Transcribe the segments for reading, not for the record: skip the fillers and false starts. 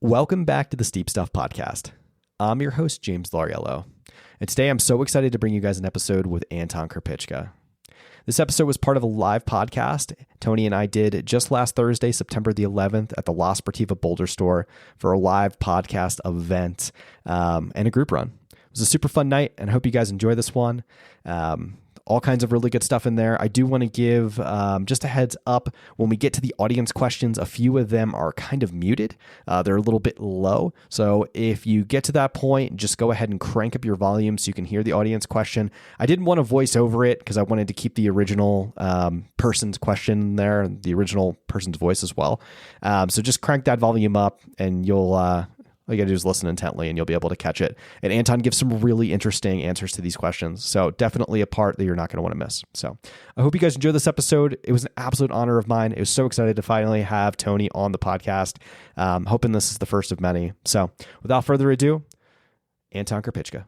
Welcome back to the Steep Stuff Podcast. I'm your host, James Lariello, and today I'm so excited to bring you guys an episode with Anton Krupicka. This episode was part of a live podcast Tony and I did just last Thursday, September the 11th, at the Sportiva Boulder store for a live podcast event and a group run. It was a super fun night, and I hope you guys enjoy this one. All kinds of really good stuff in there. I do want to give just a heads up when we get to the audience questions. A few of them are kind of muted. They're a little bit low. So if you get to that point, just go ahead and crank up your volume so you can hear the audience question. I didn't want to voice over it because I wanted to keep the original person's question there, the original person's voice as well. So just crank that volume up and you'll... all you got to do is listen intently and you'll be able to catch it. And Anton gives some really interesting answers to these questions. So definitely a part that you're not going to want to miss. So I hope you guys enjoyed this episode. It was an absolute honor of mine. I was so excited to finally have Tony on the podcast. Hoping this is the first of many. So without further ado, Anton Krupicka.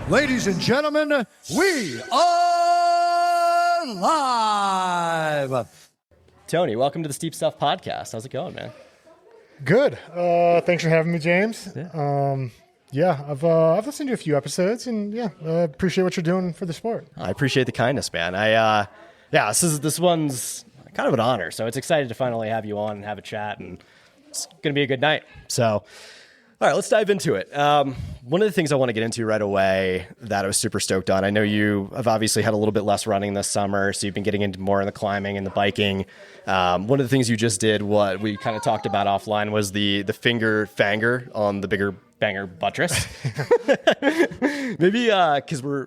Ladies and gentlemen, we are live. Tony, welcome to the Steep Stuff Podcast. How's it going, man? Good. Thanks for having me, James. I've listened to a few episodes, and appreciate what you're doing for the sport. I appreciate the kindness, man. This one's kind of an honor, so it's excited to finally have you on and have a chat, and it's going to be a good night. So, all right, let's dive into it. One of the things I want to get into right away that I was super stoked on, I know you have obviously had a little bit less running this summer, so you've been getting into more in the climbing and the biking. One of the things you just did, what we kind of talked about offline, was the finger fanger on the bigger banger buttress. Maybe because we're,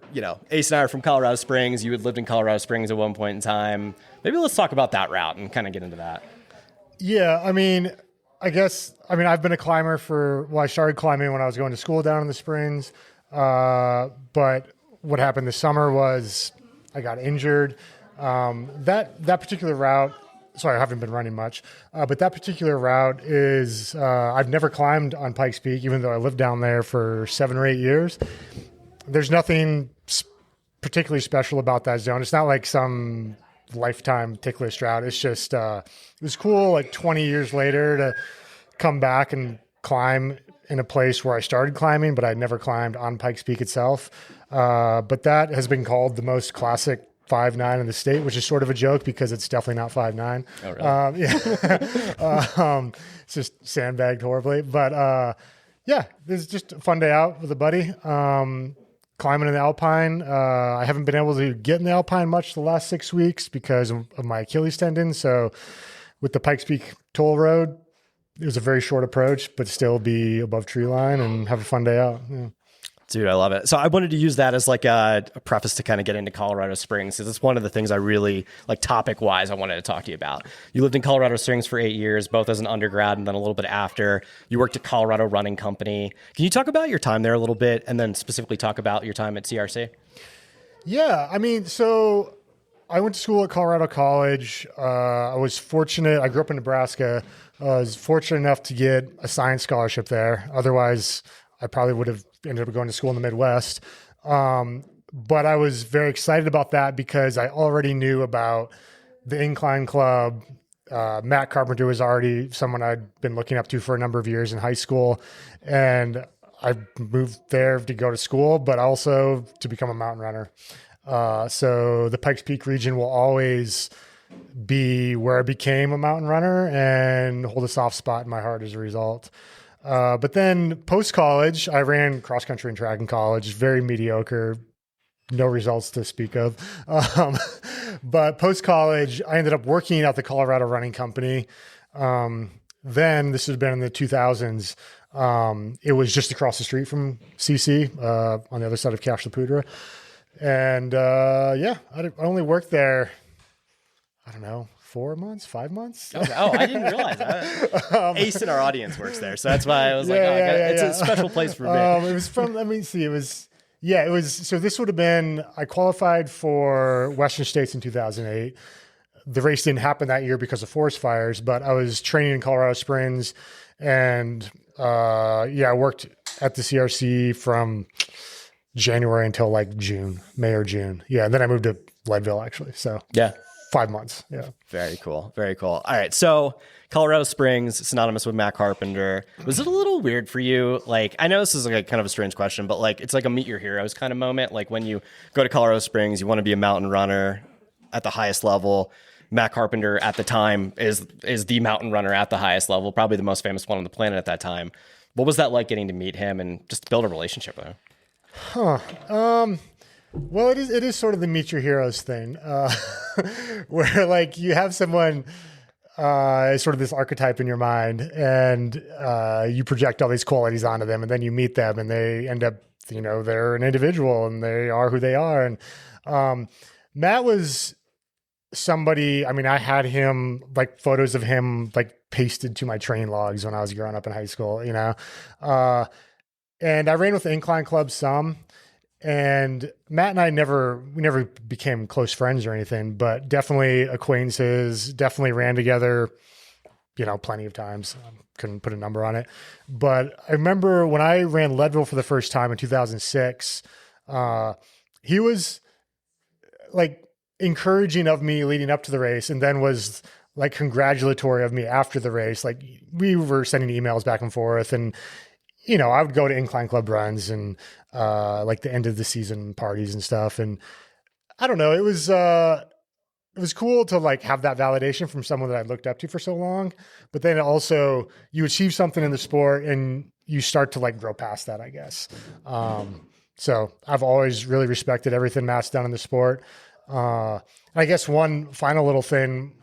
Ace and I are from Colorado Springs. You had lived in Colorado Springs at one point in time. Maybe let's talk about that route and kind of get into that. Yeah, I've been a climber I started climbing when I was going to school down in the Springs. But what happened this summer was I got injured. That particular route, sorry, I haven't been running much, but that particular route is, I've never climbed on Pikes Peak, even though I lived down there for 7 or 8 years. There's nothing particularly special about that zone. It's not like some lifetime ticklish route. It's just, it was cool like 20 years later to come back and climb in a place where I started climbing, but I'd never climbed on Pikes Peak itself. But that has been called the most classic 5'9" in the state, which is sort of a joke because it's definitely not 5'9". Oh, really? It's just sandbagged horribly. But it was just a fun day out with a buddy. Climbing in the Alpine. I haven't been able to get in the Alpine much the last 6 weeks because of my Achilles tendon. So with the Pikes Peak toll road, it was a very short approach, but still be above tree line and have a fun day out. Yeah. Dude, I love it. So I wanted to use that as like a preface to kind of get into Colorado Springs, because it's one of the things I really, like topic-wise, I wanted to talk to you about. You lived in Colorado Springs for 8 years, both as an undergrad and then a little bit after. You worked at Colorado Running Company. Can you talk about your time there a little bit, and then specifically talk about your time at CRC? Yeah, so I went to school at Colorado College. I was fortunate. I grew up in Nebraska. I was fortunate enough to get a science scholarship there. Otherwise, I probably would have ended up going to school in the Midwest. But I was very excited about that because I already knew about the Incline Club. Matt Carpenter was already someone I'd been looking up to for a number of years in high school. And I moved there to go to school, but also to become a mountain runner. So the Pikes Peak region will always be where I became a mountain runner and hold a soft spot in my heart as a result. But then post-college, I ran cross-country and track in college, very mediocre, no results to speak of. But post-college, I ended up working at the Colorado Running Company. Then, this had been in the 2000s, it was just across the street from CC, on the other side of Cache La Poudre. And I only worked there, I don't know, 4 months, 5 months. Okay. Oh, I didn't realize that. Ace in our audience works there, so that's why I was it's a special place for me. It was from. Let me see. It was. So this would have been. I qualified for Western States in 2008. The race didn't happen that year because of forest fires, but I was training in Colorado Springs, and I worked at the CRC from January until like May or June. Yeah, and then I moved to Leadville actually. So 5 months. Yeah. Very cool. Very cool. All right. So Colorado Springs, synonymous with Matt Carpenter. Was it a little weird for you? Like, I know this is like a kind of a strange question, but like, it's like a meet your heroes kind of moment. Like when you go to Colorado Springs, you want to be a mountain runner at the highest level. Matt Carpenter at the time is the mountain runner at the highest level, probably the most famous one on the planet at that time. What was that like getting to meet him and just build a relationship with him? Well, it is sort of the meet your heroes thing, where like you have someone, sort of this archetype in your mind, and you project all these qualities onto them, and then you meet them, and they end up, they're an individual, and they are who they are. And Matt was somebody. I mean, I had him like photos of him like pasted to my train logs when I was growing up in high school, and I ran with the incline club some. And Matt and I we never became close friends or anything, but definitely acquaintances, definitely ran together, plenty of times. Couldn't put a number on it. But I remember when I ran Leadville for the first time in 2006, he was like encouraging of me leading up to the race, and then was like congratulatory of me after the race. Like we were sending emails back and forth, and I would go to incline club runs and like the end of the season parties and stuff. And I don't know, it was cool to like have that validation from someone that I looked up to for so long. But then also you achieve something in the sport and you start to like grow past that, I guess. So I've always really respected everything Matt's done in the sport. I guess one final little thing,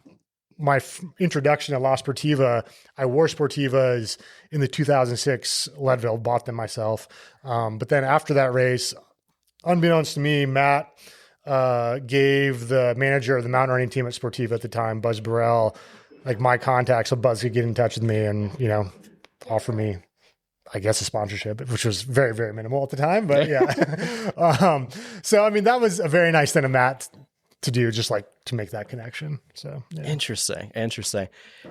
my introduction to La Sportiva, I wore Sportivas in the 2006 Leadville, bought them myself. But then after that race, unbeknownst to me, Matt gave the manager of the mountain running team at Sportiva at the time, Buzz Burrell, like my contact, so Buzz could get in touch with me and, offer me, I guess, a sponsorship, which was very, very minimal at the time, but yeah. So, I mean, that was a very nice thing of Matt to do, just like to make that connection. So yeah. Interesting.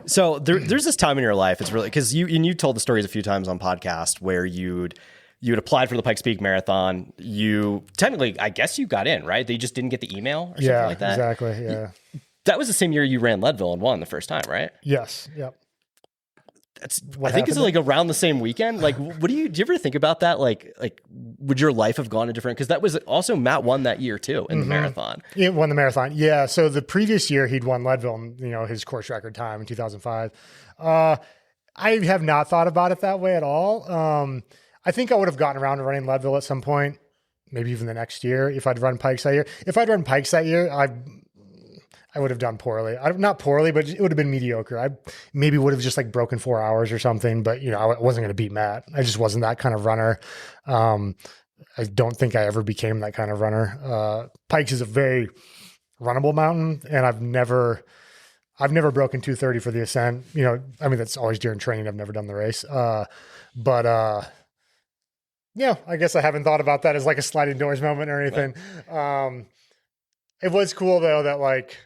So there's this time in your life, it's really, because you told the stories a few times on podcast where you'd applied for the Pikes Peak Marathon. You technically, I guess you got in, right? They just didn't get the email or something like that. Exactly. Yeah. That was the same year you ran Leadville and won the first time, right? Yes. Yep. I think it's like around the same weekend. Like, do you ever think about that? Like would your life have gone a different? Because that was also Matt won that year too in the marathon. He won the marathon. Yeah. So the previous year he'd won Leadville, his course record time in 2005. I have not thought about it that way at all. I think I would have gotten around to running Leadville at some point, maybe even the next year if I'd run Pikes that year. If I'd run Pikes that year, I would have done poorly. Not poorly, but it would have been mediocre. I maybe would have just like broken 4 hours or something, but I wasn't going to beat Matt. I just wasn't that kind of runner. I don't think I ever became that kind of runner. Pikes is a very runnable mountain, and I've never broken 2:30 for the ascent. I mean, that's always during training. I've never done the race. But I guess I haven't thought about that as like a sliding doors moment or anything. Right. It was cool though that like,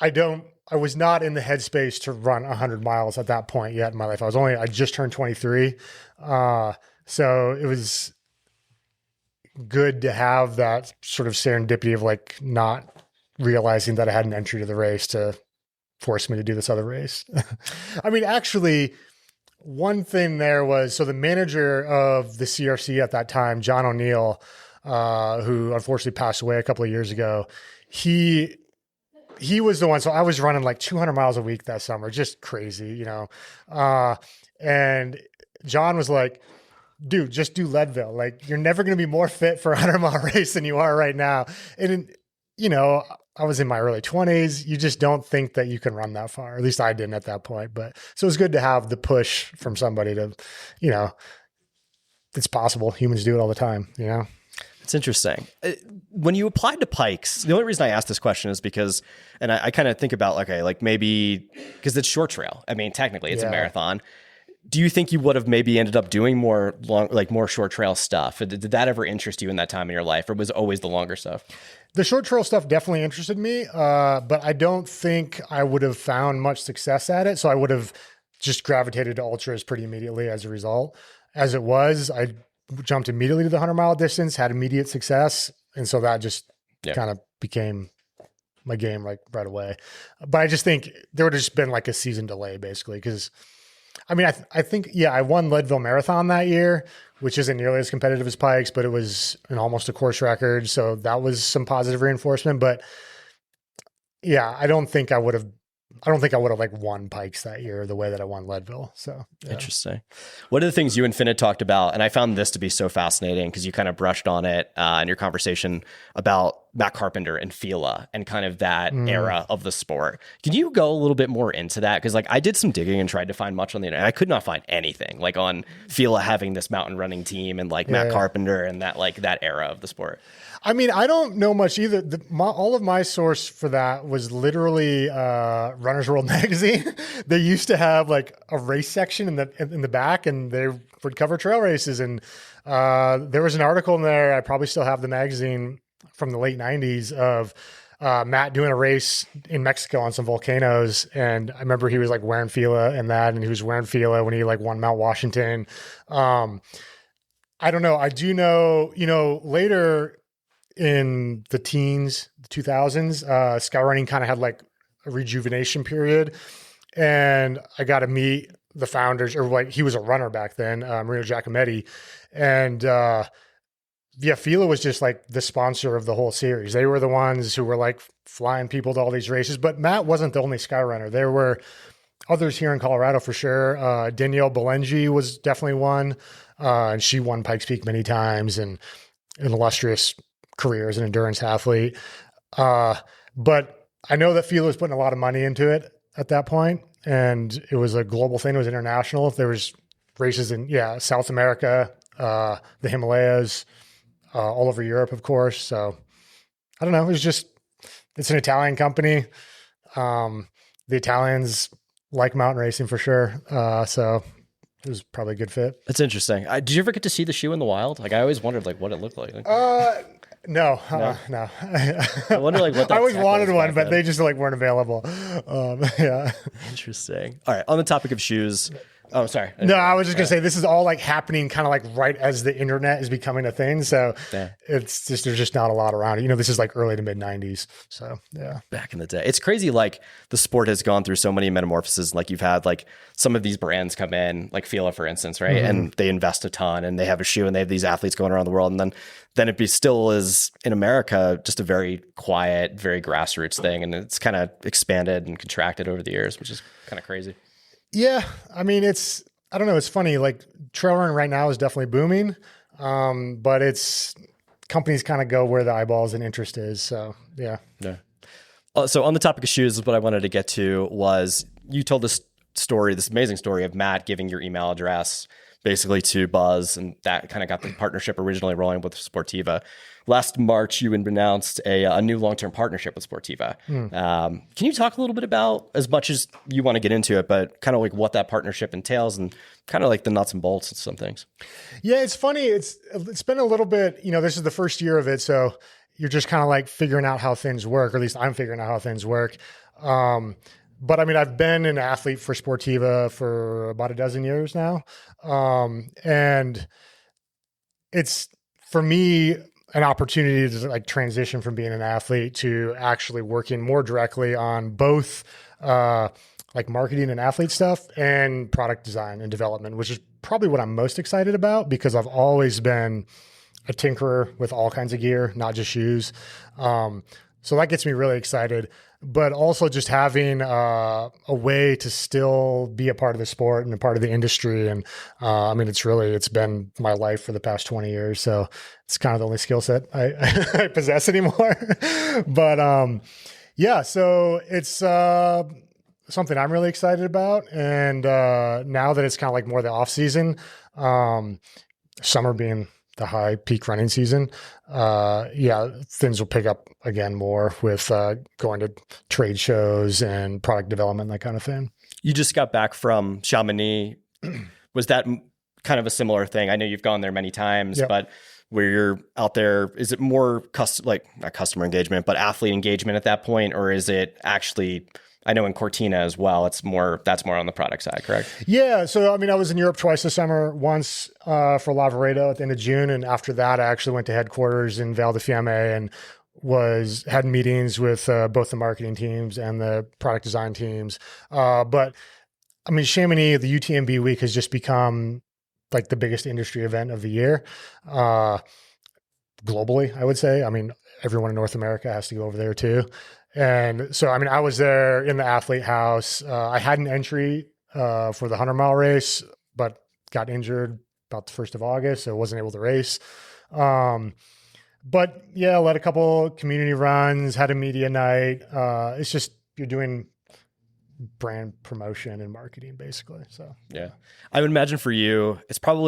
I was not in the headspace to run 100 miles at that point yet in my life. I just turned 23. So it was good to have that sort of serendipity of like not realizing that I had an entry to the race to force me to do this other race. I mean, actually one thing there was, so the manager of the CRC at that time, John O'Neill, who unfortunately passed away a couple of years ago, he he was the one. So I was running like 200 miles a week that summer, just crazy, you know? And John was like, dude, just do Leadville. Like, you're never going to be more fit for a 100-mile race than you are right now. And, you know, I was in my early 20s. You just don't think that you can run that far. At least I didn't at that point. But so it was good to have the push from somebody to, you know, it's possible. Humans do it all the time, you know? It's interesting. When you applied to Pikes, the only reason I asked this question is because, and I kind of think about, okay, like maybe, because it's short trail. I mean, technically it's a marathon. Do you think you would have maybe ended up doing more short trail stuff? Did that ever interest you in that time in your life, or was it always the longer stuff? The short trail stuff definitely interested me, but I don't think I would have found much success at it. So I would have just gravitated to ultras pretty immediately as a result. As it was, I jumped immediately to the 100-mile distance, had immediate success. And so that just kind of became my game like right away. But I just think there would have just been like a season delay basically. Cause I mean, I think, I won Leadville Marathon that year, which isn't nearly as competitive as Pikes, but it was almost a course record. So that was some positive reinforcement, but I don't think I would have like won Pikes that year the way that I won Leadville. So Interesting. One of the things you and Finn had talked about, and I found this to be so fascinating because you kind of brushed on it in your conversation about Matt Carpenter and Fila and kind of that era of the sport. Can you go a little bit more into that? Because like I did some digging and tried to find much on the internet. I could not find anything like on Fila having this mountain running team and like Matt Carpenter and that like that era of the sport. I mean, I don't know much either. All of my source for that was literally Runner's World magazine. They used to have like a race section in the back, and they would cover trail races. And there was an article in there. I probably still have the magazine from the late 90s of Matt doing a race in Mexico on some volcanoes. And I remember he was like wearing Fila and that, and he was wearing Fila when he like won Mount Washington. I don't know. I do know, later in the teens, the 2000s, sky running kind of had like a rejuvenation period. And I got to meet the founders, or like he was a runner back then, Marino Giacometti. And Fila was just like the sponsor of the whole series. They were the ones who were like flying people to all these races. But Matt wasn't the only sky runner. There were others here in Colorado for sure. Danielle Belengi was definitely one. And she won Pikes Peak many times and an illustrious career as an endurance athlete. But I know that Fila was putting a lot of money into it at that point, and it was a global thing. It was international. There was races in South America, the Himalayas, all over Europe, of course. So I don't know. It's an Italian company. The Italians like mountain racing for sure. So it was probably a good fit. That's interesting. Did you ever get to see the shoe in the wild? Like I always wondered like what it looked like. No. I wonder like what that I always tech wanted was one, back but then. they just like weren't available. Interesting. All right. On the topic of shoes. Oh, sorry. No, I was just going to say this is all like happening kind of like right as the internet is becoming a thing. So it's just, there's just not a lot around it. This is like early to mid 90s. So back in the day, it's crazy. Like the sport has gone through so many metamorphoses. Like you've had like some of these brands come in, like Fila, for instance, right? And they invest a ton and they have a shoe and they have these athletes going around the world. And then it still is in America, just a very quiet, very grassroots thing. And it's kind of expanded and contracted over the years, which is kind of crazy. Yeah. I mean, I don't know. It's funny. Like trail running right now is definitely booming. But companies kind of go where the eyeballs and interest is. So yeah. So on the topic of shoes, what I wanted to get to was you told this amazing story of Matt giving your email address basically to Buzz, and that kind of got the partnership originally rolling with Sportiva. Last March, you announced a new long-term partnership with Sportiva. Can you talk a little bit about, as much as you want to get into it, but kind of like what that partnership entails and kind of like the nuts and bolts of some things? Yeah, it's funny. It's been a little bit, this is the first year of it. So you're just kind of like figuring out how things work, or at least I'm figuring out how things work. But I mean, I've been an athlete for Sportiva for about a dozen years now. And it's, for me, an opportunity to like transition from being an athlete to actually working more directly on both like marketing and athlete stuff and product design and development, which is probably what I'm most excited about because I've always been a tinkerer with all kinds of gear, not just shoes. So that gets me really excited. but also just having a way to still be a part of the sport and a part of the industry. And I mean, it's been my life for the past 20 years. So it's kind of the only skill set I possess anymore. But yeah, so it's something I'm really excited about. And now that it's kind of like more the off season, summer being the high peak running season, things will pick up again more with going to trade shows and product development, that kind of thing. You just got back from Chamonix. Was that kind of a similar thing? I know you've gone there many times, but where you're out there, is it more not customer engagement, but athlete engagement at that point? Or is it actually, I know in Cortina as well, that's more on the product side, correct? Yeah. So, I mean, I was in Europe twice this summer, once for Lavaredo at the end of June. And after that, I actually went to headquarters in Val di Fiemme and had meetings with both the marketing teams and the product design teams. But I mean, Chamonix, the UTMB week has just become like the biggest industry event of the year. Globally, I would say. I mean, everyone in North America has to go over there too. And so, I mean, I was there in the athlete house. I had an entry for the 100-mile race, but got injured about the 1st of August, so wasn't able to race. But yeah, led a couple community runs, had a media night. It's just, you're doing brand promotion and marketing basically. So yeah, I would imagine for you, it's fun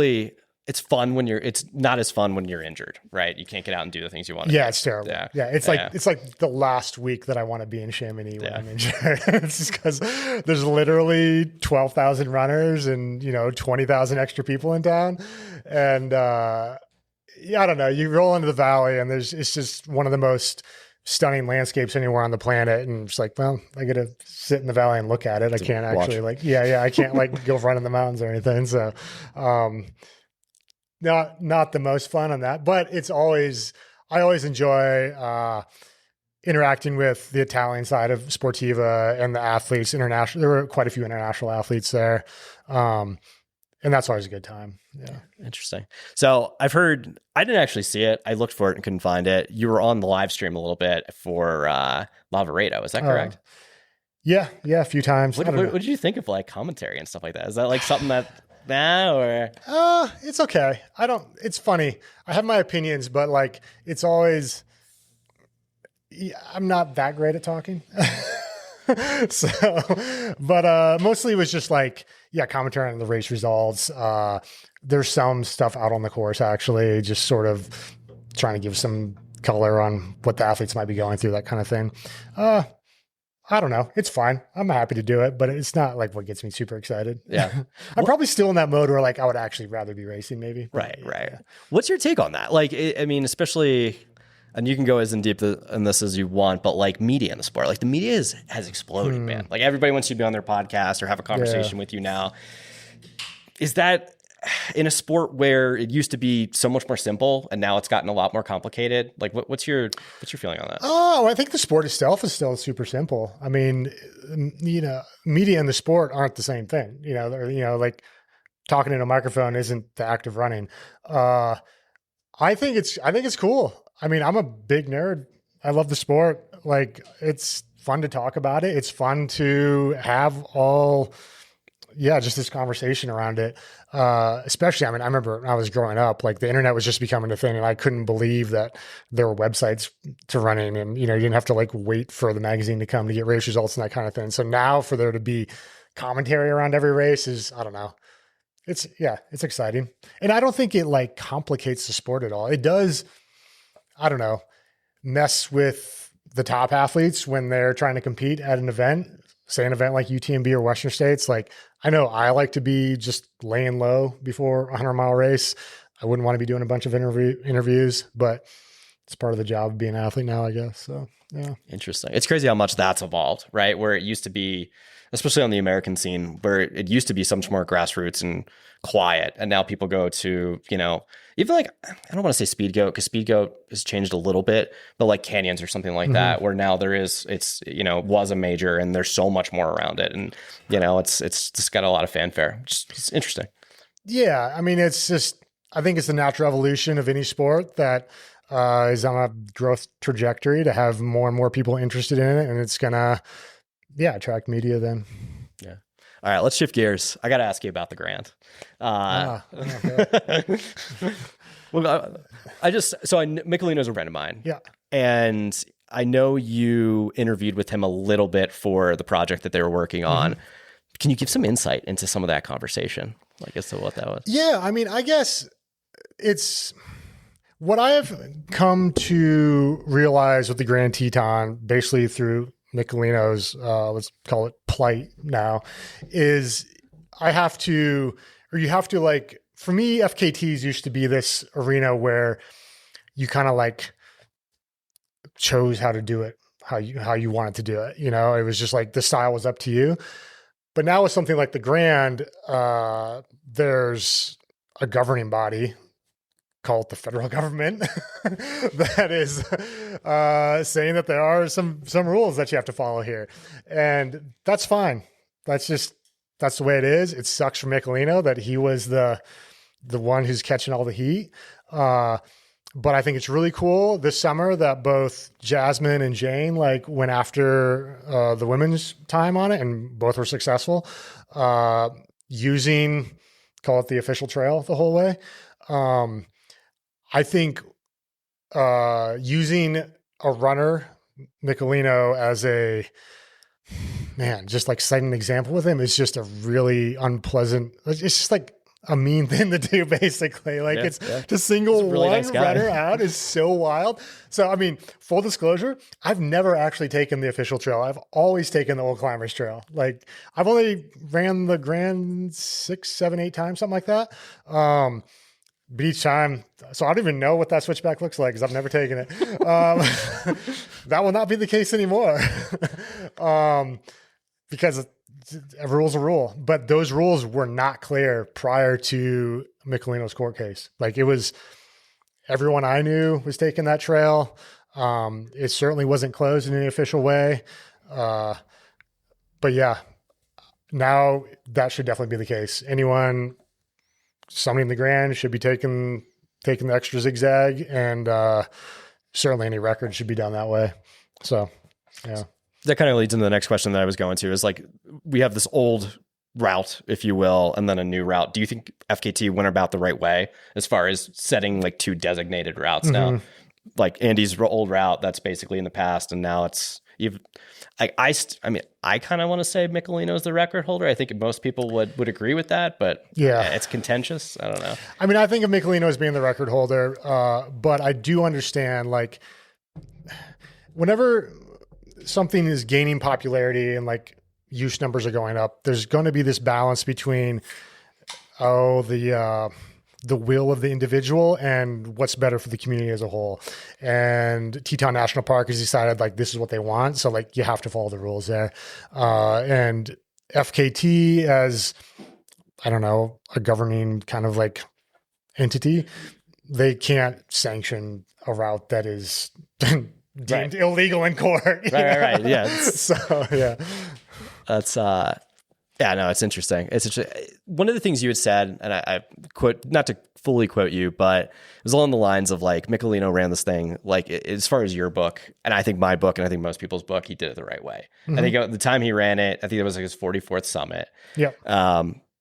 it's not as fun when you're injured, right? You can't get out and do the things you want to do. It's terrible. Yeah. It's like the last week that I want to be in Chamonix when I'm injured. It's just because there's literally 12,000 runners and 20,000 extra people in town. And I don't know, you roll into the valley and it's just one of the most stunning landscapes anywhere on the planet. And it's like, well, I got to sit in the valley and look at it. I can't actually I can't go run in the mountains or anything. So, not the most fun on that, but I always enjoy, interacting with the Italian side of Sportiva and the athletes international. There were quite a few international athletes there. And that's always a good time. Yeah. Interesting. So I've heard, I didn't actually see it. I looked for it and couldn't find it. You were on the live stream a little bit for Lavaredo. Is that correct? Yeah. A few times. What did you think of like commentary and stuff like that? Is that like something that or? It's okay. It's funny. I have my opinions, but like, it's always, I'm not that great at talking. So, but mostly it was just like, commentary on the race results. There's some stuff out on the course, actually, just sort of trying to give some color on what the athletes might be going through, that kind of thing. I don't know. It's fine. I'm happy to do it, but it's not like what gets me super excited. Yeah. I'm probably still in that mode where like I would actually rather be racing maybe. Right. Yeah. What's your take on that? Like, I mean, especially, and you can go as in deep in this as you want, but like media in the sport, like the media has exploded, man. Like everybody wants you to be on their podcast or have a conversation with you now. Is that in a sport where it used to be so much more simple and now it's gotten a lot more complicated? Like what's your feeling on that? Oh, I think the sport itself is still super simple. I mean, media and the sport aren't the same thing. Like talking in a microphone isn't the act of running. I think it's cool. I mean, I'm a big nerd. I love the sport. Like, it's fun to talk about it. It's fun to have just this conversation around it. Especially, I mean, I remember when I was growing up, like the internet was just becoming a thing and I couldn't believe that there were websites to running and, you didn't have to like wait for the magazine to come to get race results and that kind of thing. So now for there to be commentary around every race is, I don't know. It's exciting. And I don't think it like complicates the sport at all. It does, I don't know, mess with the top athletes when they're trying to compete at an event, say an event like UTMB or Western States. Like, I know I like to be just laying low before a 100-mile race. I wouldn't want to be doing a bunch of interviews, but it's part of the job of being an athlete now, I guess. So, yeah. Interesting. It's crazy how much that's evolved, right? Where it used to be, especially on the American scene, where it used to be so much more grassroots and quiet. And now people go to, even like, I don't want to say speed goat because speed goat has changed a little bit, but like canyons or something like that, where now was a major and there's so much more around it. And, it's just got a lot of fanfare. It's interesting. Yeah. I mean, I think it's the natural evolution of any sport that is on a growth trajectory to have more and more people interested in it. And it's going to, attract media then. Yeah. All right, let's shift gears. I got to ask you about the Grand. Okay. Well, Michelino's a friend of mine. Yeah. And I know you interviewed with him a little bit for the project that they were working on. Mm-hmm. Can you give some insight into some of that conversation? Like as to what that was? Yeah. I mean, I guess it's what I have come to realize with the Grand Teton, basically through Michelino's, let's call it plight now, is you have to like, for me, FKTs used to be this arena where you kind of like chose how to do it, how you wanted to do it. You know, it was just like the style was up to you. But now with something like the Grand, there's a governing body, call it the federal government, that is saying that there are some rules that you have to follow here. And that's fine. That's the way it is. It sucks for Michelino that he was the one who's catching all the heat. But I think it's really cool this summer that both Jasmine and Jane like went after the women's time on it, and both were successful using, call it the official trail the whole way. I think using a runner, Michelino, as just like citing an example with him is just a really unpleasant, it's just like a mean thing to do, basically. Like to single really one nice runner out is so wild. So, I mean, full disclosure, I've never actually taken the official trail. I've always taken the Old Climbers Trail. Like I've only ran the Grand 6, 7, 8 times, something like that. But each time, so I don't even know what that switchback looks like because I've never taken it. That will not be the case anymore because a rule's a rule. But those rules were not clear prior to Michelino's court case. Like it was, everyone I knew was taking that trail. It certainly wasn't closed in any official way. But yeah, now that should definitely be the case. Anyone summiting the Grand should be taking the extra zigzag, and certainly any record should be done that way. So, yeah. That kind of leads into the next question that I was going to, is like, we have this old route, if you will, and then a new route. Do you think FKT went about the right way as far as setting like 2 designated routes now? Like Andy's old route, that's basically in the past, and now it's even. I kind of want to say Michelino's the record holder. I think most people would agree with that, but yeah, it's contentious. I don't know. I mean, I think of Michelino as being the record holder, but I do understand, like, whenever something is gaining popularity and like use numbers are going up, there's going to be this balance between the will of the individual and what's better for the community as a whole. And Teton National Park has decided like this is what they want, so like you have to follow the rules there. And FKT, as I don't know, a governing kind of like entity, they can't sanction a route that is deemed illegal in court. Right. Yeah. So yeah, that's yeah, no, it's interesting. One of the things you had said, and I quote, not to fully quote you, but it was along the lines of like, Michelino ran this thing, like as far as your book, and I think my book, and I think most people's book, he did it the right way. I think at the time he ran it, I think it was like his 44th summit. Yeah.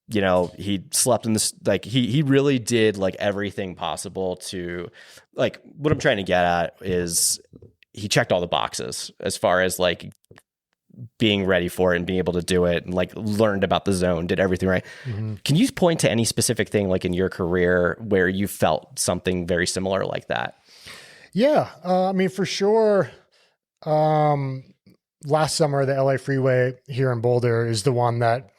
You know, he slept in this, like he really did like everything possible to, like, what I'm trying to get at is he checked all the boxes as far as like being ready for it and being able to do it, and like learned about the zone, did everything right. Can you point to any specific thing like in your career where you felt something very similar like that? Yeah. I mean, for sure. Last summer, the LA Freeway here in Boulder is the one that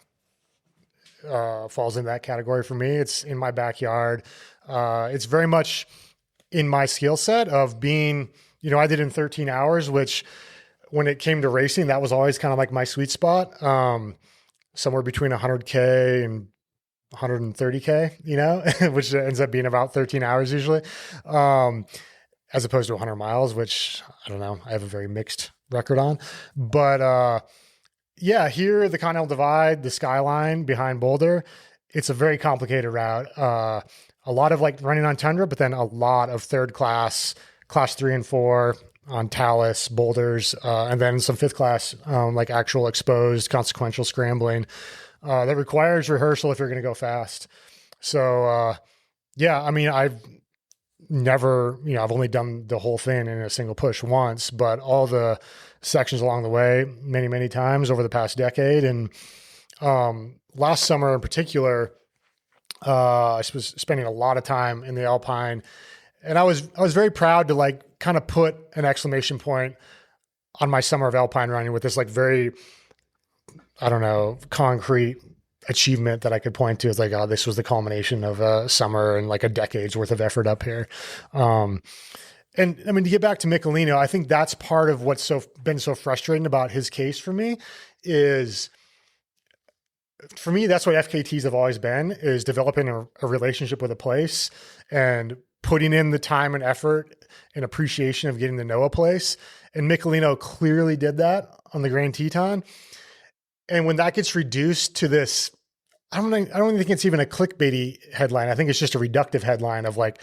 falls in that category for me. It's in my backyard. It's very much in my skill set of being, you know, I did in 13 hours, which when it came to racing, that was always kind of like my sweet spot. Somewhere between 100K and 130K, you know, which ends up being about 13 hours usually, as opposed to 100 miles, which I don't know, I have a very mixed record on. But yeah, here, the Continental Divide, the skyline behind Boulder, it's a very complicated route. A lot of like running on tundra, but then a lot of third class class 3 and 4 on talus boulders, and then some 5th class, like actual exposed consequential scrambling, that requires rehearsal if you're going to go fast. So, yeah, I mean, I've never, I've only done the whole thing in a single push once, but all the sections along the way, many, many times over the past decade. And, last summer in particular, I was spending a lot of time in the Alpine, and I was very proud to like kind of put an exclamation point on my summer of Alpine running with this like very, I don't know, concrete achievement that I could point to. It's like, oh, this was the culmination of a summer and like a decade's worth of effort up here. And I mean, to get back to Michelino, I think that's part of what's been so frustrating about his case for me is, for me, that's what FKTs have always been, is developing a relationship with a place and putting in the time and effort and appreciation of getting to know a place. And Michelino clearly did that on the Grand Teton. And when that gets reduced to this, I don't even think it's even a clickbaity headline. I think it's just a reductive headline of like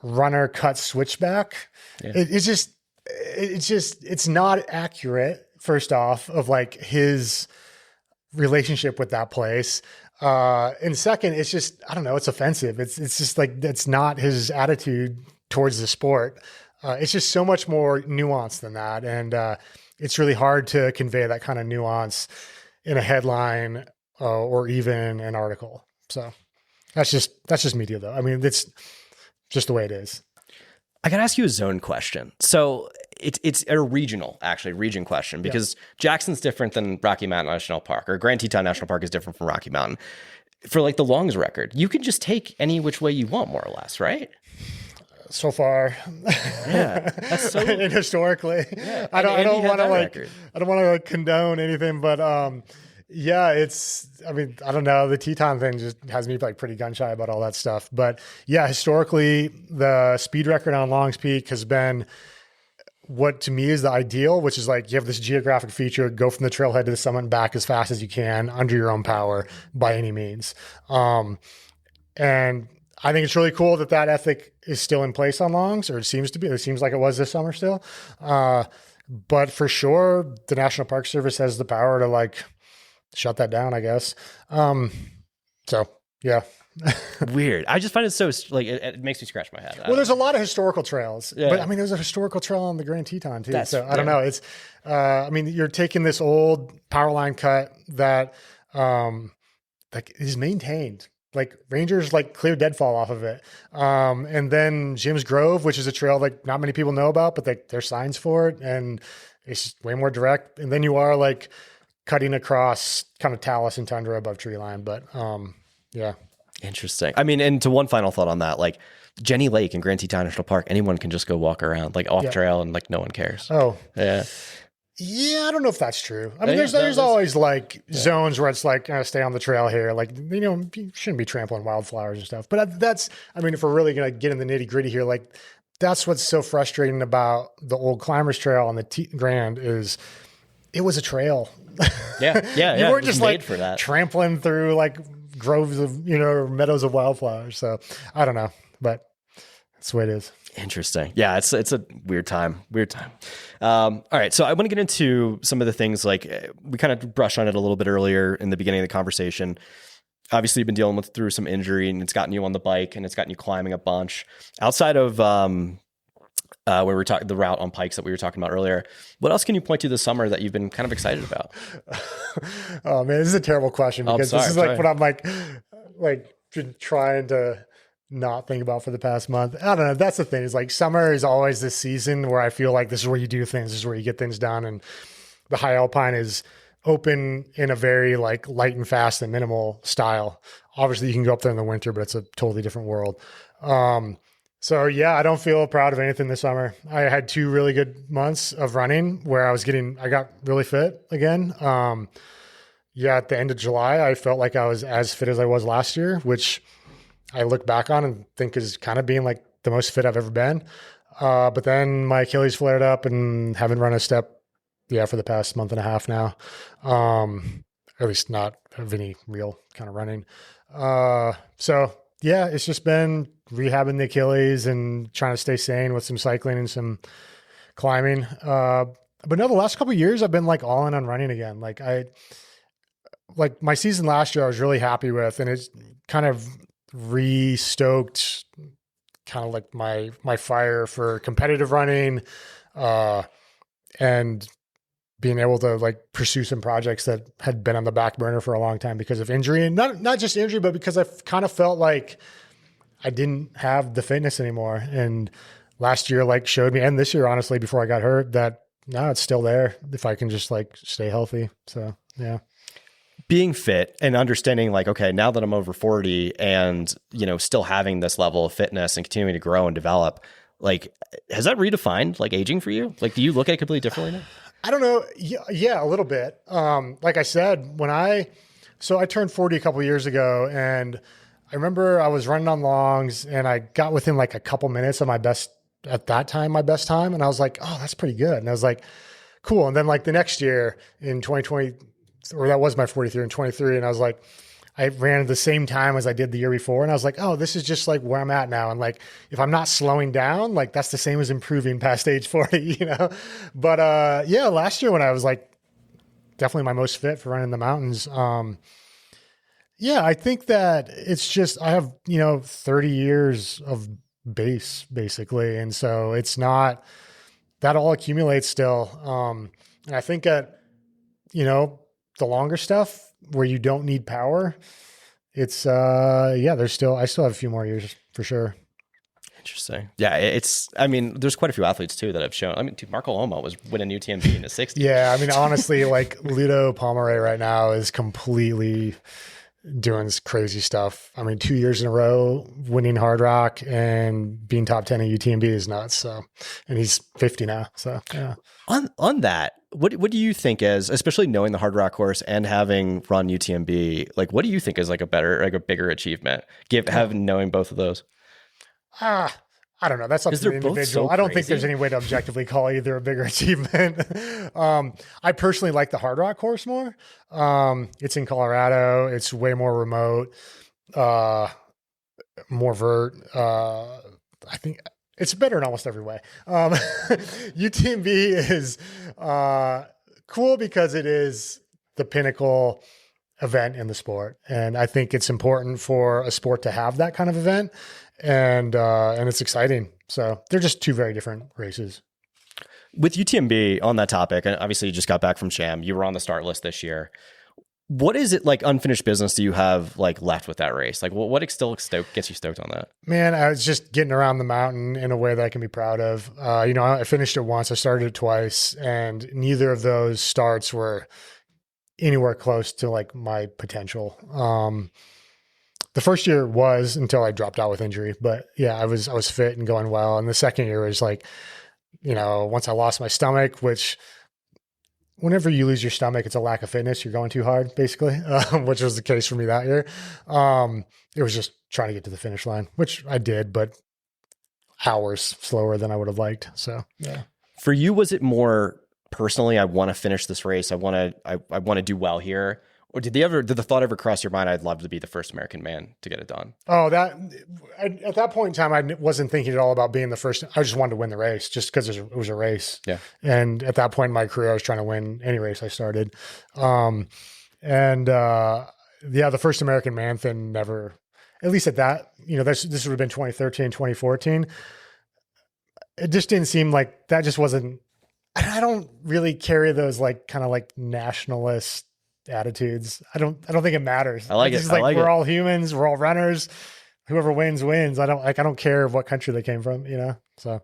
runner cut switchback. Yeah. It's not accurate, first off, of like his relationship with that place. And second, it's just, I don't know, it's offensive. It's just like, that's not his attitude towards the sport. It's just so much more nuanced than that. And it's really hard to convey that kind of nuance in a headline or even an article. So that's just media though. I mean, it's just the way it is. I got to ask you a zone question. So it's a region question, because Jackson's different than Rocky Mountain National Park, or Grand Teton National Park is different from Rocky Mountain. For like the longs record, you can just take any which way you want, more or less, right? So far. Yeah. That's so, and historically, yeah. I don't want to condone anything, but, yeah, I don't know. The Teton thing just has me like pretty gun shy about all that stuff. But yeah, historically, the speed record on Longs Peak has been what to me is the ideal, which is like you have this geographic feature, go from the trailhead to the summit and back as fast as you can under your own power by any means. And I think it's really cool that ethic is still in place on Longs, or it seems to be. It seems like it was this summer still. But for sure, the National Park Service has the power to like shut that down, I guess. So yeah. Weird. I just find it so like it makes me scratch my head. Well, there's a lot of historical trails, but I mean, there's a historical trail on the Grand Teton too. I don't know. It's, I mean, you're taking this old power line cut that, like is maintained. Like rangers like clear deadfall off of it. And then Jim's Grove, which is a trail like not many people know about, but there's signs for it and it's just way more direct. And then you are like cutting across kind of talus and tundra above tree line. But, yeah. Interesting. I mean, and to one final thought on that, like Jenny Lake and Grand Teton National Park, anyone can just go walk around like off trail and like no one cares. Oh, yeah. Yeah, I don't know if that's true. I mean, there's always like zones where it's like, stay on the trail here. Like, you shouldn't be trampling wildflowers and stuff. But I mean, if we're really going to get in the nitty gritty here, like that's what's so frustrating about the old Climbers Trail on the Grand is it was a trail. Yeah. You weren't just like for that. trampling through like groves of, meadows of wildflowers. So I don't know, but that's the way it is. Interesting. Yeah, it's a weird time. All right, so I want to get into some of the things like we kind of brushed on it a little bit earlier in the beginning of the conversation. Obviously, you've been dealing through some injury, and it's gotten you on the bike, and it's gotten you climbing a bunch. Outside of where we're talking the route on Pikes that we were talking about earlier, what else can you point to this summer that you've been kind of excited about? Oh man, this is a terrible question because this is like what I'm like trying to not think about for the past month. I don't know. That's the thing is like summer is always this season where I feel like this is where you do things, this is where you get things done. And the high alpine is open in a very like light and fast and minimal style. Obviously you can go up there in the winter, but it's a totally different world. So yeah, I don't feel proud of anything this summer. I had 2 really good months of running where I got really fit again. At the end of July, I felt like I was as fit as I was last year, which I look back on and think is kind of being like the most fit I've ever been. But then my Achilles flared up and haven't run a step, for the past month and a half now. At least not of any real kind of running. So Yeah, it's just been rehabbing the Achilles and trying to stay sane with some cycling and some climbing. But no, the last couple of years I've been like all in on running again. Like my season last year I was really happy with, and it's kind of re-stoked kind of like my fire for competitive running, and being able to like pursue some projects that had been on the back burner for a long time because of injury, and not just injury, but because I kind of felt like I didn't have the fitness anymore. And last year like showed me, and this year, honestly, before I got hurt, that no, it's still there if I can just like stay healthy. So yeah. Being fit and understanding like, okay, now that I'm over 40 and, you know, still having this level of fitness and continuing to grow and develop, like, has that redefined like aging for you? Like, do you look at it completely differently now? I don't know. Yeah, a little bit. Like I said, so I turned 40 a couple of years ago, and I remember I was running on longs and I got within like a couple minutes of my best time. And I was like, oh, that's pretty good. And I was like, cool. And then like the next year in 2020, or that was my 43 in 23. And I was like, I ran at the same time as I did the year before. And I was like, oh, this is just like where I'm at now. And like, if I'm not slowing down, like that's the same as improving past age 40, you know? But yeah, last year when I was like definitely my most fit for running the mountains. Yeah, I think that it's just, I have, 30 years of base basically. And so it's not, that all accumulates still. And I think that, the longer stuff where you don't need power, it's, I still have a few more years for sure. Interesting. Yeah. There's quite a few athletes too that have shown, dude, Marco Olmo was winning UTMB in the 60s. Yeah. Honestly, like Ludo Palmares right now is completely doing this crazy stuff. 2 years in a row, winning Hard Rock and being top 10 at UTMB is nuts. So, and he's 50 now. So yeah. On that, what do you think is, especially knowing the Hard Rock course and having run UTMB, like what do you think is like a bigger achievement? Knowing both of those? I don't know. That's up to the individual. I don't think there's any way to objectively call either a bigger achievement. I personally like the Hard Rock course more. It's in Colorado. It's way more remote, more vert. I think it's better in almost every way. UTMB is cool because it is the pinnacle event in the sport. And I think it's important for a sport to have that kind of event. And it's exciting. So they're just two very different races. With UTMB on that topic, and obviously you just got back from Sham, you were on the start list this year. What is it like unfinished business do you have like left with that race? Like what still gets you stoked on that? Man, I was just getting around the mountain in a way that I can be proud of. I finished it once, I started it twice, and neither of those starts were anywhere close to like my potential. The first year was until I dropped out with injury, but yeah, I was fit and going well. And the second year was like, once I lost my stomach, which whenever you lose your stomach, it's a lack of fitness. You're going too hard basically, which was the case for me that year. It was just trying to get to the finish line, which I did, but hours slower than I would have liked. So yeah. For you, was it more personally, I want to finish this race. I want to do well here. Or did the thought ever cross your mind, I'd love to be the first American man to get it done? Oh, at that point in time, I wasn't thinking at all about being the first. I just wanted to win the race just because it was a race. Yeah. And at that point in my career, I was trying to win any race I started. The first American man thing never, at least at that, this would have been 2013, 2014. It just didn't seem like that just wasn't, I don't really carry those like kind of like nationalist attitudes. I don't think it matters. I like it. It's like we're all humans, we're all runners. Whoever wins. I don't care what country they came from, So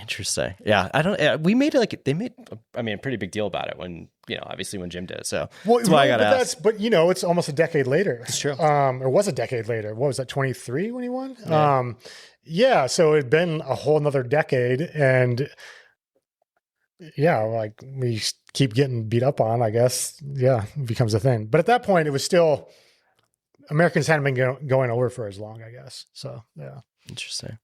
interesting. Yeah. They made a pretty big deal about it when, obviously when Jim did. So that's why I got asked. But it's almost a decade later. It's true. It was a decade later. What was that? 23 when he won? Yeah. So it'd been a whole nother decade, and yeah, like we keep getting beat up on, I guess. Yeah, it becomes a thing. But at that point, it was still, Americans hadn't been going over for as long, I guess. So, yeah. Interesting.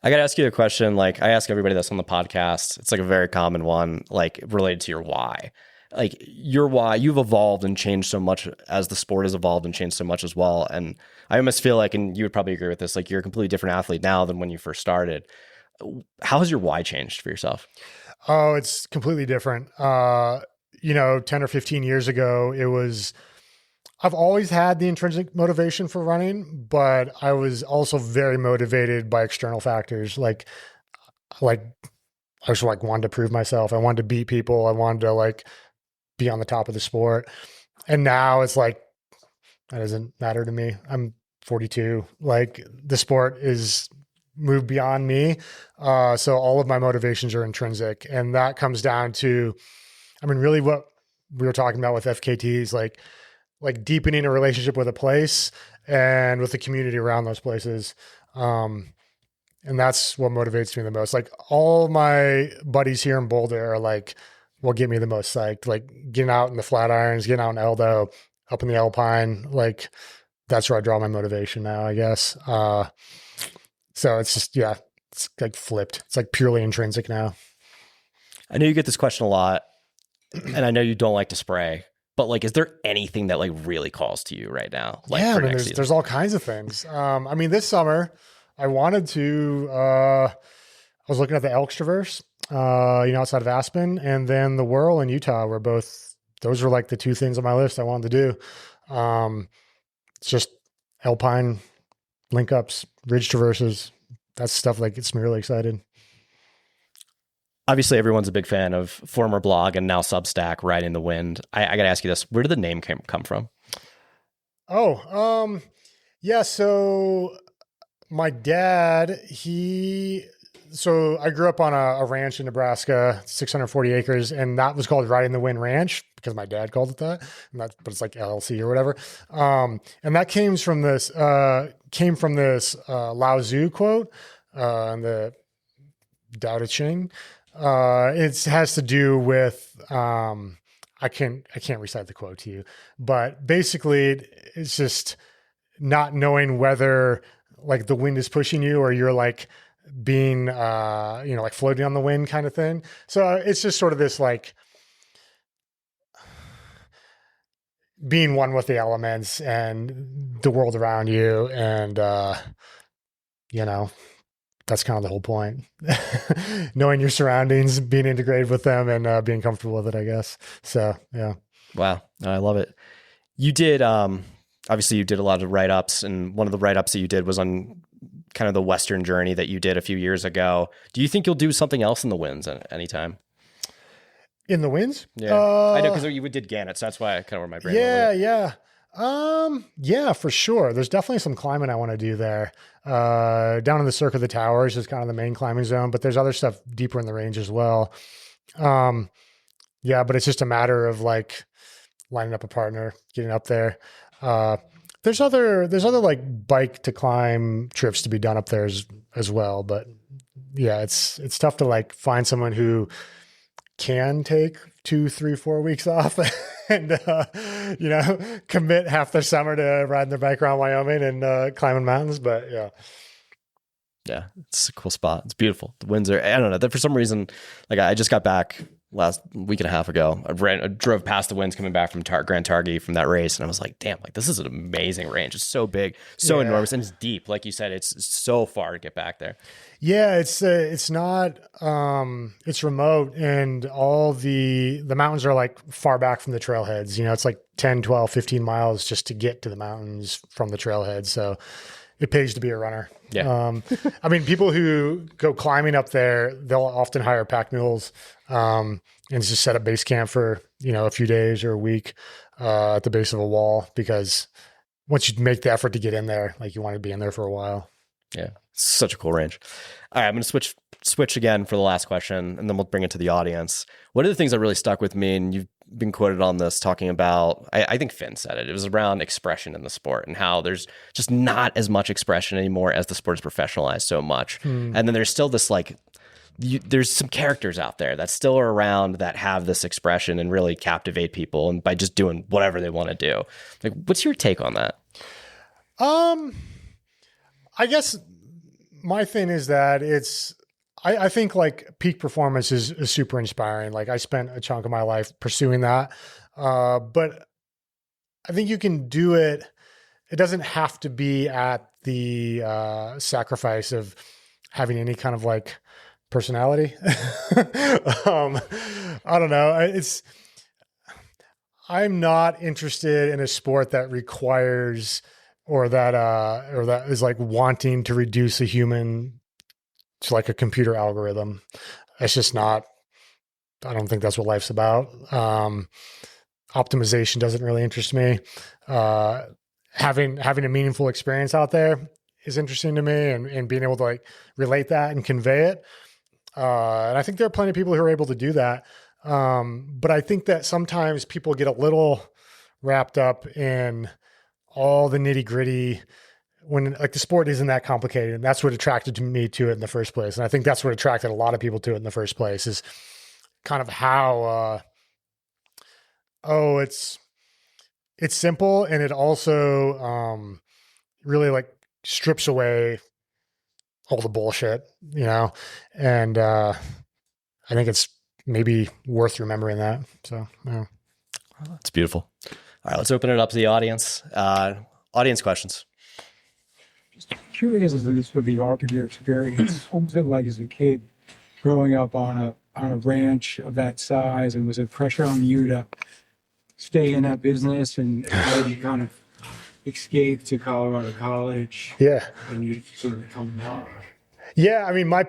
I got to ask you a question. Like I ask everybody that's on the podcast, it's like a very common one, like related to your why. like your why, you've evolved and changed so much as the sport has evolved and changed so much as well. And I almost feel like, and you would probably agree with this, like you're a completely different athlete now than when you first started. How has your why changed for yourself? Oh, it's completely different. 10 or 15 years ago, I've always had the intrinsic motivation for running, but I was also very motivated by external factors. Like I just wanted to prove myself. I wanted to beat people. I wanted to be on the top of the sport. And now it's like, that doesn't matter to me. I'm 42. Like the sport is moved beyond me. So all of my motivations are intrinsic. And that comes down to, really what we were talking about with FKTs, like deepening a relationship with a place and with the community around those places. And that's what motivates me the most. Like all my buddies here in Boulder are like, what get me the most psyched, like getting out in the Flatirons, getting out in Eldo, up in the Alpine. Like that's where I draw my motivation now, I guess. So it's just, it's like flipped. It's like purely intrinsic now. I know you get this question a lot and I know you don't like to spray, but like, is there anything that like really calls to you right now? Like there's all kinds of things. This summer I wanted to, I was looking at the Elks Traverse, outside of Aspen, and then the Whirl in Utah those were like the two things on my list I wanted to do. It's just Alpine link ups, ridge traverses. That's stuff that gets me really excited. Obviously, everyone's a big fan of former blog and now Substack, Riding the Wind. I got to ask you this. Where did the name come from? So my dad, so I grew up on a ranch in Nebraska, 640 acres, and that was called Riding the Wind Ranch because my dad called it that. But it's like LLC or whatever. And that came from this Lao Tzu quote, in the Tao Te Ching. It has to do with, I can't recite the quote to you, but basically it's just not knowing whether like the wind is pushing you or you're like being, like floating on the wind kind of thing. So it's just sort of this like being one with the elements and the world around you. And, that's kind of the whole point. Knowing your surroundings, being integrated with them and being comfortable with it, I guess. So, yeah. Wow. I love it. You did, obviously you did a lot of write-ups, and one of the write-ups that you did was on kind of the Western journey that you did a few years ago. Do you think you'll do something else in the winds at any time? In the winds? Yeah. I know, because you did Gannett, so that's why I kind of where my brain went. Yeah, for sure. There's definitely some climbing I want to do there. Down in the Cirque of the Towers is kind of the main climbing zone, but there's other stuff deeper in the range as well. But it's just a matter of like lining up a partner, getting up there. There's other like bike to climb trips to be done up there as well. But yeah, it's tough to like find someone who can take 2, 3, 4 weeks off and, commit half their summer to riding their bike around Wyoming and climbing mountains. But yeah. Yeah, it's a cool spot. It's beautiful. The winds are, I don't know, for some reason, like I just got back last week and a half ago. I drove past the winds coming back from Grand Targhee from that race. And I was like, damn, like this is an amazing range. It's so big, so enormous, and it's deep. Like you said, it's so far to get back there. Yeah, it's not, it's remote, and all the mountains are like far back from the trailheads. It's like 10, 12, 15 miles just to get to the mountains from the trailhead. So it pays to be a runner. Yeah. People who go climbing up there, they'll often hire pack mules, and just set up base camp for, a few days or a week, at the base of a wall, because once you make the effort to get in there, like you want to be in there for a while. Yeah. It's such a cool range. All right. I'm going to switch again for the last question, and then we'll bring it to the audience. One of the things that really stuck with me, and you've been quoted on this talking about, I think Finn said it, it was around expression in the sport and how there's just not as much expression anymore as the sport is professionalized so much. And then there's still this like, there's some characters out there that still are around that have this expression and really captivate people, and by just doing whatever they want to do. Like, what's your take on that? I guess my thing is that I think like peak performance is super inspiring. Like I spent a chunk of my life pursuing that. But I think you can do it. It doesn't have to be at the sacrifice of having any kind of like personality. I don't know. I'm not interested in a sport that requires or that is like wanting to reduce a human to like a computer algorithm. It's just not, I don't think that's what life's about. Optimization doesn't really interest me. Having a meaningful experience out there is interesting to me, and being able to like relate that and convey it. And I think there are plenty of people who are able to do that. But I think that sometimes people get a little wrapped up in all the nitty gritty when like the sport isn't that complicated. And that's what attracted me to it in the first place. And I think that's what attracted a lot of people to it in the first place is kind of how, it's simple. And it also, really like strips away all the bullshit, and, I think it's maybe worth remembering that. So, yeah. That's beautiful. All right, let's open it up to the audience. Audience questions. Just curious as this would be part of your experience. What was it like as a kid growing up on a ranch of that size, and was it pressure on you to stay in that business, and how did you kind of escape to Colorado College? Yeah. And you sort of come out? Yeah. I mean, my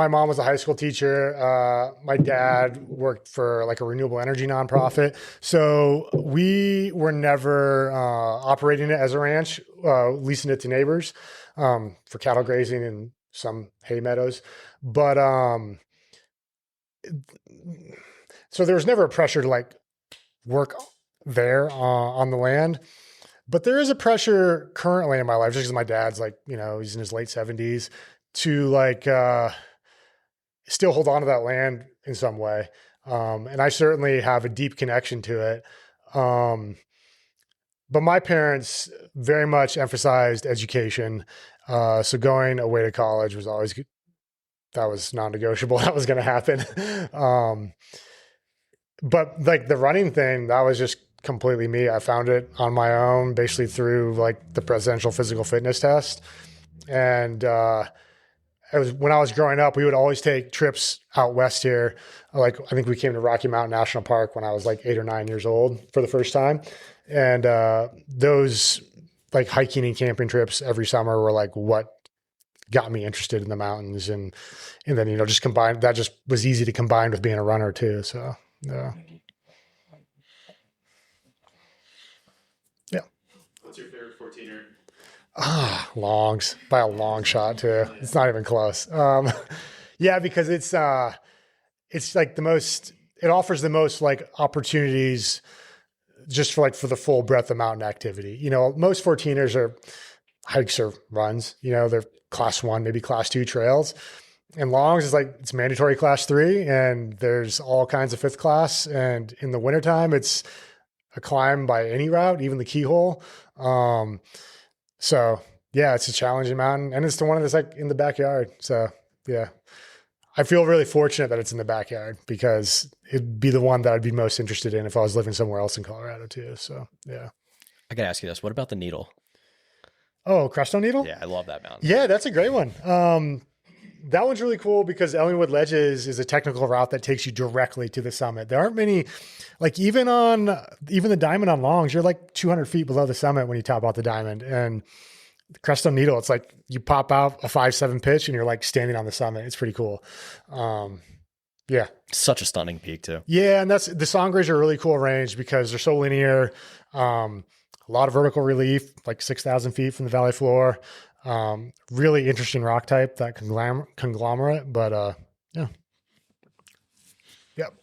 mom was a high school teacher. My dad worked for like a renewable energy nonprofit. So we were never operating it as a ranch, leasing it to neighbors for cattle grazing and some hay meadows. But so there was never a pressure to like work there on the land. But there is a pressure currently in my life, just because my dad's like, he's in his late 70s, to like still hold on to that land in some way. And I certainly have a deep connection to it. But my parents very much emphasized education. So going away to college was always, that was non-negotiable. That was going to happen. But like the running thing, that was just completely me. I found it on my own, basically through like the presidential physical fitness test. And, when I was growing up, we would always take trips out west here. Like, I think we came to Rocky Mountain National Park when I was like 8 or 9 years old for the first time. And those like hiking and camping trips every summer were like what got me interested in the mountains. And then, just combined, that just was easy to combine with being a runner too. So, yeah. Yeah. What's your favorite 14er? Longs by a long shot too. It's not even close. Yeah, because it's like it offers the most like opportunities just for the full breadth of mountain activity. Most 14ers are hikes or runs, they're class 1, maybe class 2 trails, and longs is like, it's mandatory class 3, and there's all kinds of 5th class. And in the wintertime, it's a climb by any route, even the keyhole. So yeah, it's a challenging mountain, and it's the one that's like in the backyard. So yeah, I feel really fortunate that it's in the backyard, because it'd be the one that I'd be most interested in if I was living somewhere else in Colorado too. So yeah. I gotta ask you this. What about the needle? Oh, Cresto Needle? Yeah, I love that mountain. Yeah, that's a great one. That one's really cool because Ellingwood Ledges is a technical route that takes you directly to the summit. There aren't many, like even the diamond on longs, you're like 200 feet below the summit when you top out the diamond. And the Cresto Needle, it's like you pop out a 5-7 pitch and you're like standing on the summit. It's pretty cool. Yeah. Such a stunning peak too. Yeah. And the Sangres are a really cool range because they're so linear. A lot of vertical relief, like 6,000 feet from the valley floor. Really interesting rock type, that conglomerate, but yeah. Yep.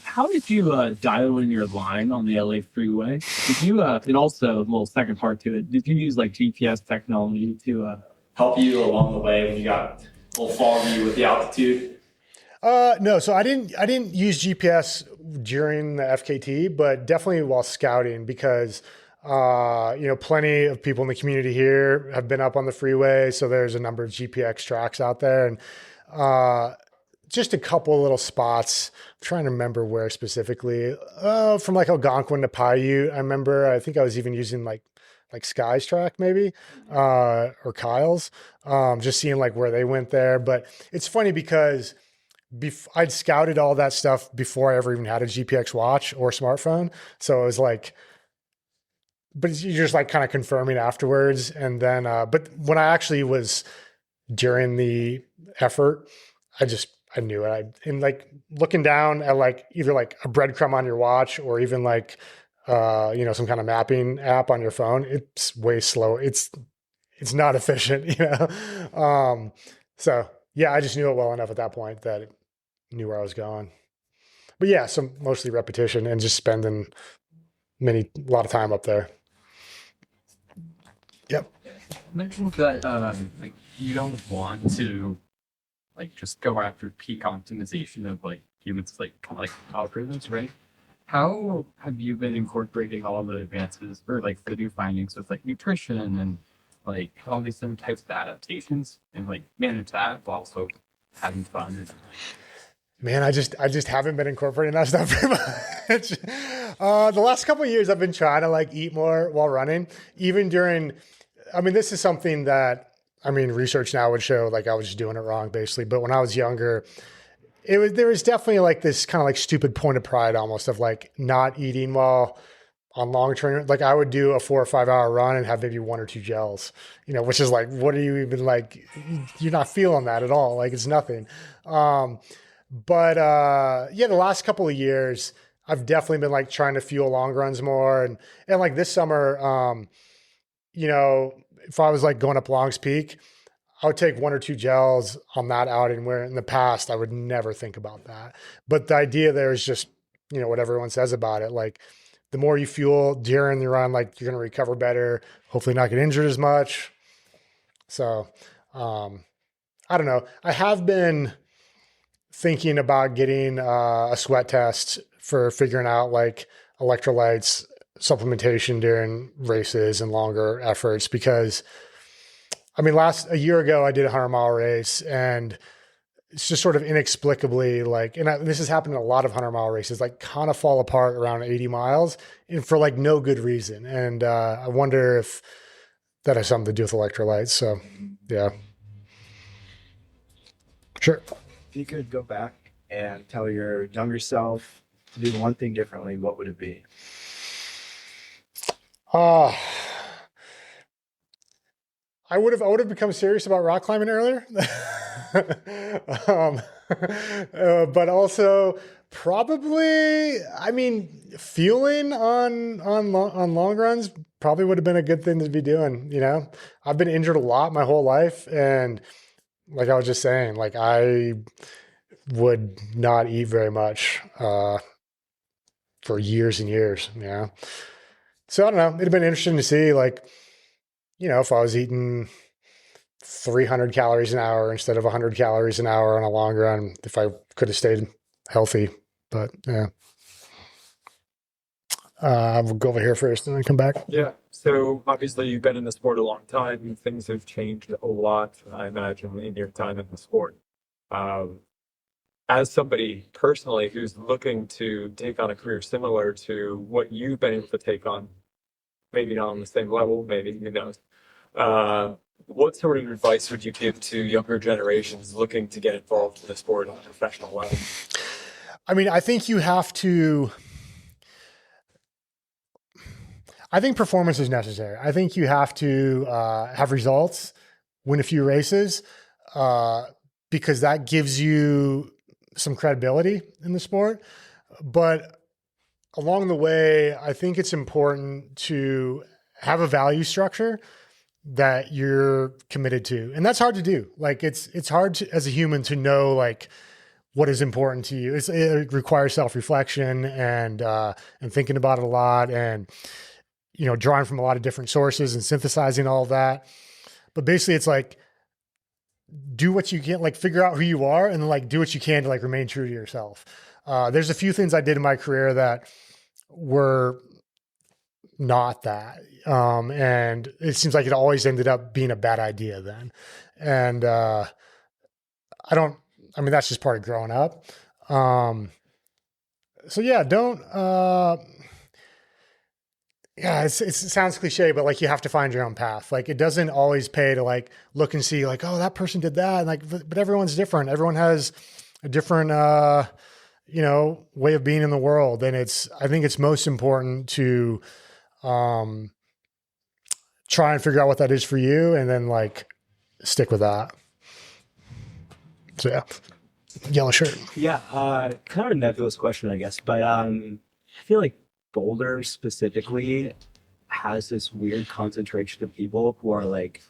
How did you dial in your line on the LA freeway? Did you, and also a little second part to it, did you use like GPS technology to help you along the way when you got a little foggy with the altitude? No, so I didn't use GPS during the FKT, but definitely while scouting, because Plenty of people in the community here have been up on the freeway. So there's a number of GPX tracks out there, and just a couple of little spots. I'm trying to remember where specifically. From like Algonquin to Paiute, I think I was even using like Sky's track maybe, or Kyle's, just seeing like where they went there. But it's funny because I'd scouted all that stuff before I ever even had a GPX watch or smartphone. So it was like, but you're just like kind of confirming afterwards. And then, but when I actually was during the effort, I knew it. And like looking down at like either like a breadcrumb on your watch or even like, some kind of mapping app on your phone, it's way slow. It's not efficient, So yeah, I just knew it well enough at that point that it knew where I was going. But yeah, so mostly repetition and just spending a lot of time up there. Yep. Mentioned that like you don't want to like just go after peak optimization of like humans, like kind of like algorithms, right? How have you been incorporating all the advances or like the new findings with like nutrition and like all these different types of adaptations and like manage that while also having fun? Man, I just haven't been incorporating that stuff very much. The last couple of years I've been trying to like eat more while running, even during, this is something that, research now would show like I was just doing it wrong basically. But when I was younger, there was definitely like this kind of like stupid point of pride almost of like not eating while on long term. Like I would do a 4 or 5 hour run and have maybe 1 or 2 gels, which is like, what are you even like, you're not feeling that at all. Like it's nothing. But the last couple of years, I've definitely been like trying to fuel long runs more. And like this summer, if I was like going up Long's Peak, I would take 1 or 2 gels on that outing, where in the past I would never think about that. But the idea there is just, what everyone says about it. Like the more you fuel during the run, like you're going to recover better, hopefully not get injured as much. So I don't know. I have been thinking about getting a sweat test for figuring out like electrolytes supplementation during races and longer efforts, because a year ago I did a 100-mile race, and it's just sort of inexplicably like, this has happened in a lot of 100-mile races, like kind of fall apart around 80 miles and for like no good reason. And I wonder if that has something to do with electrolytes. So yeah. Sure. If you could go back and tell your younger self to do one thing differently, what would it be? I would have become serious about rock climbing earlier. But also probably, fueling on long runs probably would have been a good thing to be doing. I've been injured a lot my whole life, and like I was just saying, like I would not eat very much for years and years. So I don't know. It'd have been interesting to see, like, if I was eating 300 calories an hour instead of 100 calories an hour on a long run, if I could have stayed healthy. But yeah. We'll go over here first and then come back. Yeah. So obviously you've been in the sport a long time. Things have changed a lot, I imagine, in your time in the sport. As somebody personally who's looking to take on a career similar to what you've been able to take on, maybe not on the same level, maybe, who knows, what sort of advice would you give to younger generations looking to get involved in the sport on a professional level? I think you have to... I think performance is necessary. I think you have to have results, win a few races, because that gives you some credibility in the sport. But along the way, I think it's important to have a value structure that you're committed to. And that's hard to do. Like it's hard to, as a human, to know like what is important to you. It requires self-reflection and thinking about it a lot, and drawing from a lot of different sources and synthesizing all of that. But basically it's like, do what you can, like figure out who you are, and then like do what you can to like remain true to yourself. There's a few things I did in my career that were not that. And it seems like it always ended up being a bad idea then. And that's just part of growing up. So yeah, it sounds cliche, but like you have to find your own path. Like it doesn't always pay to like look and see like, oh, that person did that. And like, but everyone's different. Everyone has a different, way of being in the world. And I think it's most important to, try and figure out what that is for you and then like stick with that. So yeah, yellow shirt. Yeah. Kind of a nebulous question, I guess, but, I feel like Boulder specifically has this weird concentration of people who are like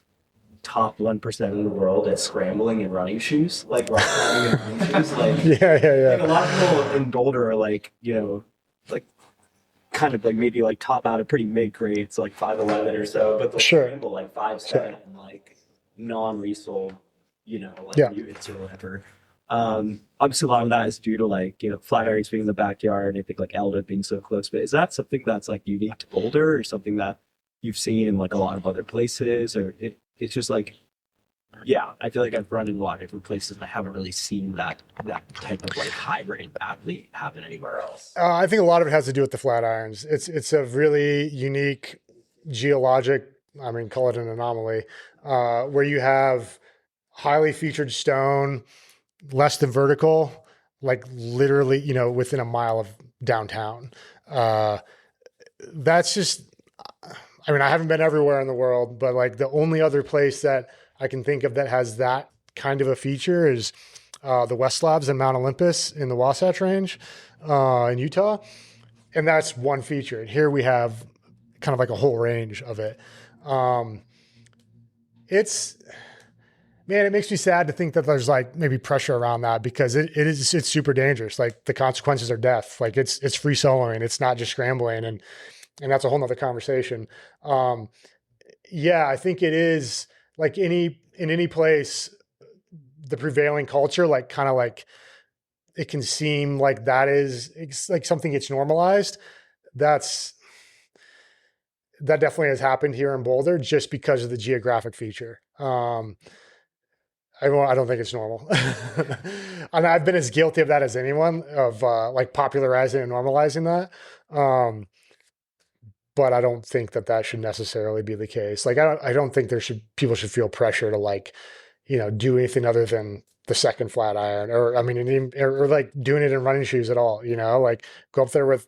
top 1% in the world at scrambling and running shoes, like rock climbing and running shoes. Like, yeah. Like a lot of people in Boulder are like, like kind of like maybe like top out at pretty mid grades, like 5'11" or so, but they'll scramble like 5'7" and like non-resold, units or whatever. Obviously a lot of that is due to like, flat areas being in the backyard, and I think like Elda being so close, but is that something that's like unique to Boulder or something that you've seen in like a lot of other places, or it's just like, I feel like I've run in a lot of different places and I haven't really seen that type of like high grade athlete happen anywhere else. I think a lot of it has to do with the flat irons. It's a really unique geologic, call it an anomaly, where you have highly featured stone, less than vertical, like literally, within a mile of downtown. That's just, I haven't been everywhere in the world, but like the only other place that I can think of that has that kind of a feature is the West Slabs and Mount Olympus in the Wasatch Range in Utah. And that's one feature. And here we have kind of like a whole range of it. It makes me sad to think that there's like maybe pressure around that, because it's super dangerous. Like the consequences are death. Like it's free soloing. It's not just scrambling. And that's a whole nother conversation. I think it is like in any place, the prevailing culture, like kind of like it can seem like it's like something gets normalized. That definitely has happened here in Boulder just because of the geographic feature. I don't think it's normal. And I've been as guilty of that as anyone, of like popularizing and normalizing that. But I don't think that should necessarily be the case. Like, I don't think people should feel pressure to like, do anything other than the second flat iron, or like doing it in running shoes at all, like go up there with,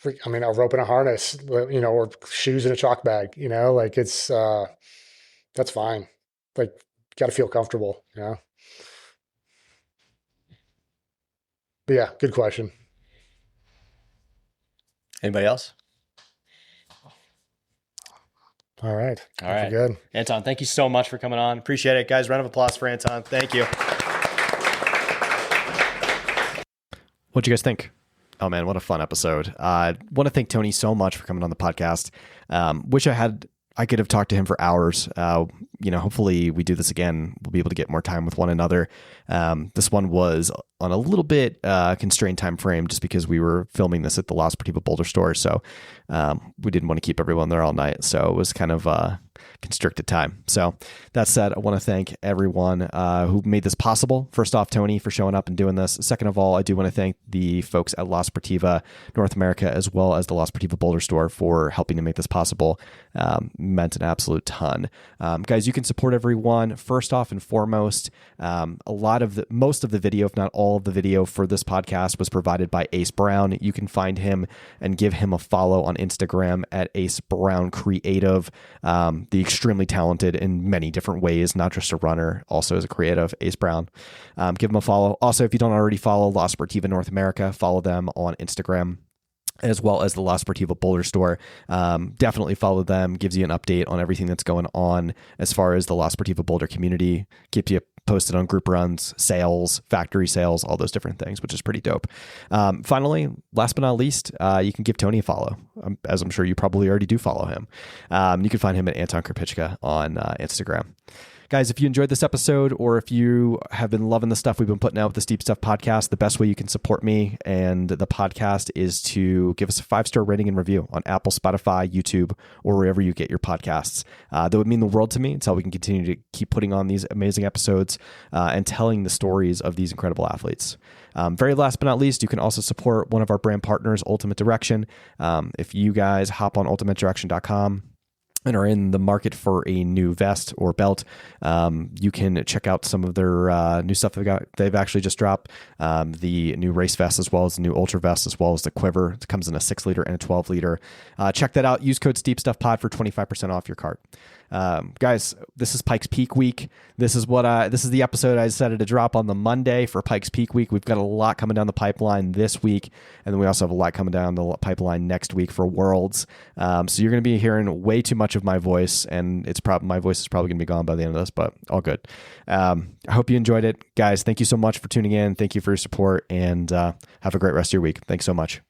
a rope and a harness, or shoes in a chalk bag, like it's, that's fine. Like, got to feel comfortable, But yeah, good question. Anybody else? All right. Good. Anton, thank you so much for coming on. Appreciate it. Guys, round of applause for Anton. Thank you. What'd you guys think? Oh man, what a fun episode. I want to thank Tony so much for coming on the podcast. Wish I could have talked to him for hours. Hopefully we do this again. We'll be able to get more time with one another. This one was on a little bit constrained time frame just because we were filming this at the La Sportiva Boulder store. So we didn't want to keep everyone there all night. So it was kind of constricted time. So that said, I want to thank everyone who made this possible. First off, Tony, for showing up and doing this. Second of all, I do want to thank the folks at La Sportiva North America, as well as the La Sportiva Boulder store, for helping to make this possible. Meant an absolute ton. Guys, you can support everyone. First off and foremost, most of the video, if not all of the video for this podcast, was provided by Ace Brown. You can find him and give him a follow on Instagram at Ace Brown Creative. The extremely talented in many different ways, not just a runner, also as a creative, Ace Brown. Give him a follow. Also, if you don't already follow La Sportiva North America, follow them on Instagram, as well as the La Sportiva Boulder store. Definitely follow them. Gives you an update on everything that's going on as far as the La Sportiva Boulder community. Keeps you posted on group runs, sales, factory sales, all those different things, which is pretty dope. Finally, last but not least, you can give Tony a follow, as I'm sure you probably already do follow him. You can find him at Anton Krupicka on Instagram. Guys, if you enjoyed this episode or if you have been loving the stuff we've been putting out with the Steep Stuff podcast, the best way you can support me and the podcast is to give us a 5-star rating and review on Apple, Spotify, YouTube, or wherever you get your podcasts. That would mean the world to me. It's how we can continue to keep putting on these amazing episodes and telling the stories of these incredible athletes. Very last but not least, you can also support one of our brand partners, Ultimate Direction. If you guys hop on ultimatedirection.com and are in the market for a new vest or belt, you can check out some of their new stuff they've actually just dropped. The new race vest, as well as the new ultra vest, as well as the quiver. It comes in a 6-liter and a 12-liter. Check that out. Use code SteepStuffPod for 25% off your cart. Guys, this is Pikes Peak Week. This is the episode I decided to drop on the Monday for Pikes Peak Week. We've got a lot coming down the pipeline this week, and then we also have a lot coming down the pipeline next week for Worlds. So you're going to be hearing way too much of my voice, and my voice is probably going to be gone by the end of this, but all good. I hope you enjoyed it. Guys, thank you so much for tuning in. Thank you for your support, and have a great rest of your week. Thanks so much.